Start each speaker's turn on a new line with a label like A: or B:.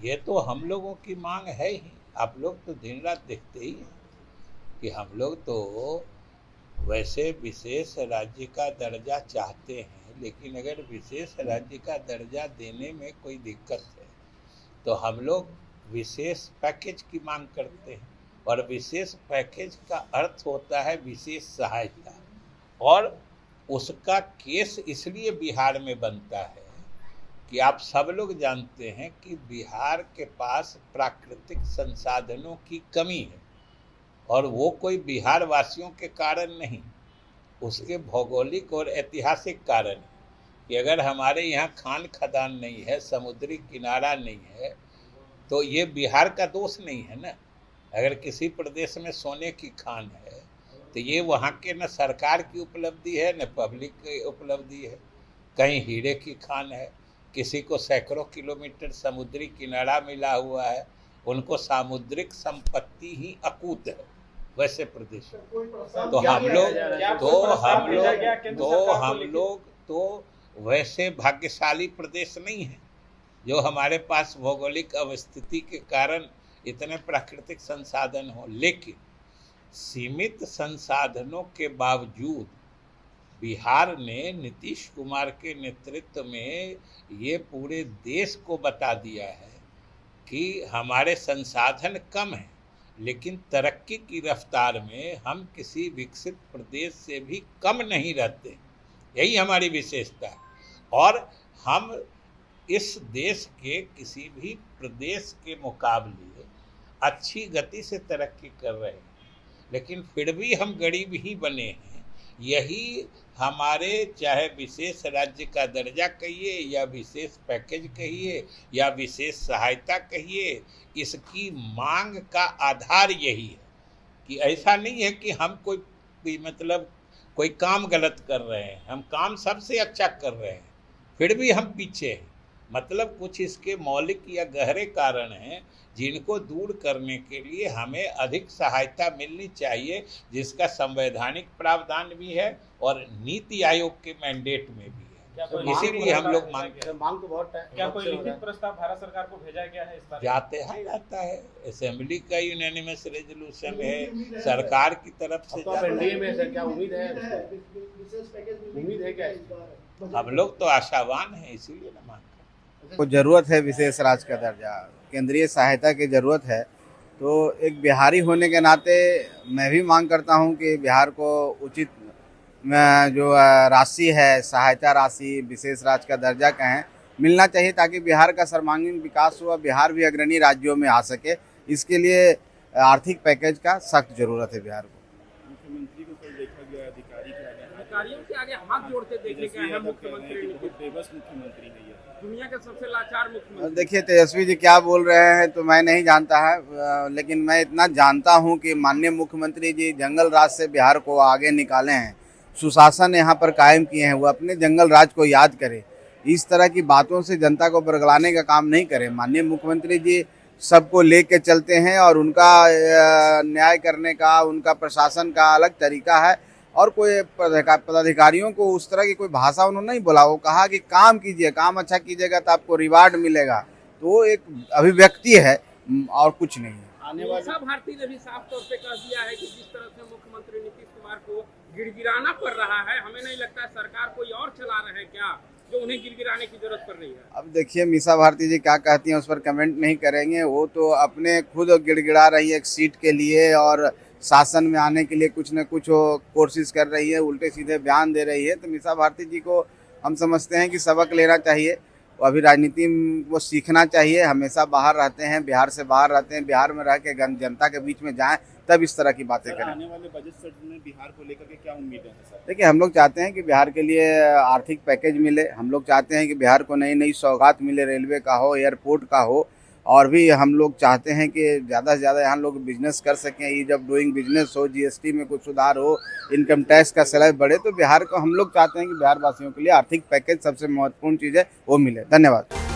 A: ये तो हम लोगों की मांग है ही। आप लोग तो दिन रात देखते ही हैं कि हम लोग तो वैसे विशेष राज्य का दर्जा चाहते हैं, लेकिन अगर विशेष राज्य का दर्जा देने में कोई दिक्कत है तो हम लोग विशेष पैकेज की मांग करते हैं। और विशेष पैकेज का अर्थ होता है विशेष सहायता, और उसका केस इसलिए बिहार में बनता है कि आप सब लोग जानते हैं कि बिहार के पास प्राकृतिक संसाधनों की कमी है, और वो कोई बिहार वासियों के कारण नहीं, उसके भौगोलिक और ऐतिहासिक कारण है कि अगर हमारे यहाँ खान खदान नहीं है, समुद्री किनारा नहीं है, तो ये बिहार का दोष नहीं है ना। अगर किसी प्रदेश में सोने की खान है तो ये वहाँ के न सरकार की उपलब्धि है न पब्लिक की उपलब्धि है। कहीं हीरे की खान है, किसी को सैकड़ों किलोमीटर समुद्री किनारा मिला हुआ है, उनको सामुद्रिक संपत्ति ही अकूत है। वैसे प्रदेश हम लोग तो वैसे भाग्यशाली प्रदेश नहीं है जो हमारे पास भौगोलिक अवस्थिति के कारण इतने प्राकृतिक संसाधन हो, लेकिन सीमित संसाधनों के बावजूद बिहार ने नीतीश कुमार के नेतृत्व में ये पूरे देश को बता दिया है कि हमारे संसाधन कम हैं, लेकिन तरक्की की रफ्तार में हम किसी विकसित प्रदेश से भी कम नहीं रहते। यही हमारी विशेषता है, और हम इस देश के किसी भी प्रदेश के मुकाबले अच्छी गति से तरक्की कर रहे हैं, लेकिन फिर भी हम गरीब ही बने हैं। यही हमारे चाहे विशेष राज्य का दर्जा कहिए या विशेष पैकेज कहिए या विशेष सहायता कहिए, इसकी मांग का आधार यही है कि ऐसा नहीं है कि हम कोई काम गलत कर रहे हैं। हम काम सबसे अच्छा कर रहे हैं, फिर भी हम पीछे हैं। कुछ इसके मौलिक या गहरे कारण हैं जिनको दूर करने के लिए हमें अधिक सहायता मिलनी चाहिए, जिसका संवैधानिक प्रावधान भी है और नीति आयोग के मैंडेट में भी है। इसीलिए हम लोग
B: मांग तो बहुत है। क्या कोई लिखित प्रस्ताव भारत सरकार को भेजा गया है इस बारे में?
A: जाता है असेंबली का यूनानिमस रेजोल्यूशन है, सरकार की तरफ से
B: एनडीए में सर क्या उम्मीद है क्या?
A: हम लोग तो आशावान हैं, इसीलिए ना मांग
C: को जरूरत है विशेष राज्य का दर्जा, केंद्रीय सहायता की ज़रूरत है। तो एक बिहारी होने के नाते मैं भी मांग करता हूं कि बिहार को उचित जो राशि है, सहायता राशि, विशेष राज्य का दर्जा कहें, मिलना चाहिए ताकि बिहार का सर्वांगीण विकास हो, बिहार भी अग्रणी राज्यों में आ सके। इसके लिए आर्थिक पैकेज का सख्त जरूरत है बिहार को।
D: मुख्यमंत्री को कल देखा गया
B: अधिकारियों के आगे हाथ जोड़ते देखने का है। मुख्यमंत्री
D: बेबस मुख्यमंत्री है,
B: दुनिया के सबसे लाचार मुख्यमंत्री।
C: देखिए तेजस्वी जी क्या बोल रहे हैं तो मैं नहीं जानता है, लेकिन मैं इतना जानता हूं कि माननीय मुख्यमंत्री जी जंगल राज से बिहार को आगे निकाले हैं, सुशासन यहाँ पर कायम किए हैं। वो अपने जंगल राज को याद करें, इस तरह की बातों से जनता को बरगलाने का काम नहीं करें। माननीय मुख्यमंत्री जी सबको लेके चलते हैं और उनका न्याय करने का, उनका प्रशासन का अलग तरीका है। और कोई पदाधिकारियों को उस तरह की कोई भाषा उन्होंने नहीं बोला। वो कहा कि काम कीजिए, काम अच्छा कीजिएगा तो आपको रिवार्ड मिलेगा। तो वो एक अभिव्यक्ति है और कुछ नहीं है।
B: मीसा भारती ने भी साफ तौर पे कह दिया है कि जिस तरह से मुख्यमंत्री नीतीश कुमार को गिड़गिड़ाना पड़ रहा है, हमें नहीं लगता है सरकार कोई और चला रहे हैं क्या जो उन्हें गिड़गिड़ाने की जरूरत पड़ रही है।
C: अब देखिए मीसा भारती जी क्या कहती हैं उस पर कमेंट नहीं करेंगे। वो तो अपने खुद गिड़गिड़ा रही है एक सीट के लिए और शासन में आने के लिए कुछ न कुछ कोशिश कर रही है, उल्टे सीधे बयान दे रही है। तो मीसा भारती जी को हम समझते हैं कि सबक लेना चाहिए। वो अभी राजनीति वो सीखना चाहिए। हमेशा बाहर रहते हैं, बिहार से बाहर रहते हैं, बिहार में रह के जनता के बीच में जाएं तब इस तरह की बातें करें।
D: आने वाले बजट सत्र में बिहार को लेकर के क्या उम्मीदें हैं सर?
C: देखिए हम लोग चाहते हैं कि बिहार के लिए आर्थिक पैकेज मिले। हम लोग चाहते हैं कि बिहार को नई नई सौगात मिले, रेलवे का हो, एयरपोर्ट का हो। और भी हम लोग चाहते हैं कि ज़्यादा से ज़्यादा यहाँ लोग बिजनेस कर सकें, ईज ऑफ डूइंग बिजनेस हो, जीएसटी में कुछ सुधार हो, इनकम टैक्स का स्लैब बढ़े। तो बिहार को हम लोग चाहते हैं कि बिहार वासियों के लिए आर्थिक पैकेज सबसे महत्वपूर्ण चीज़ है, वो मिले। धन्यवाद।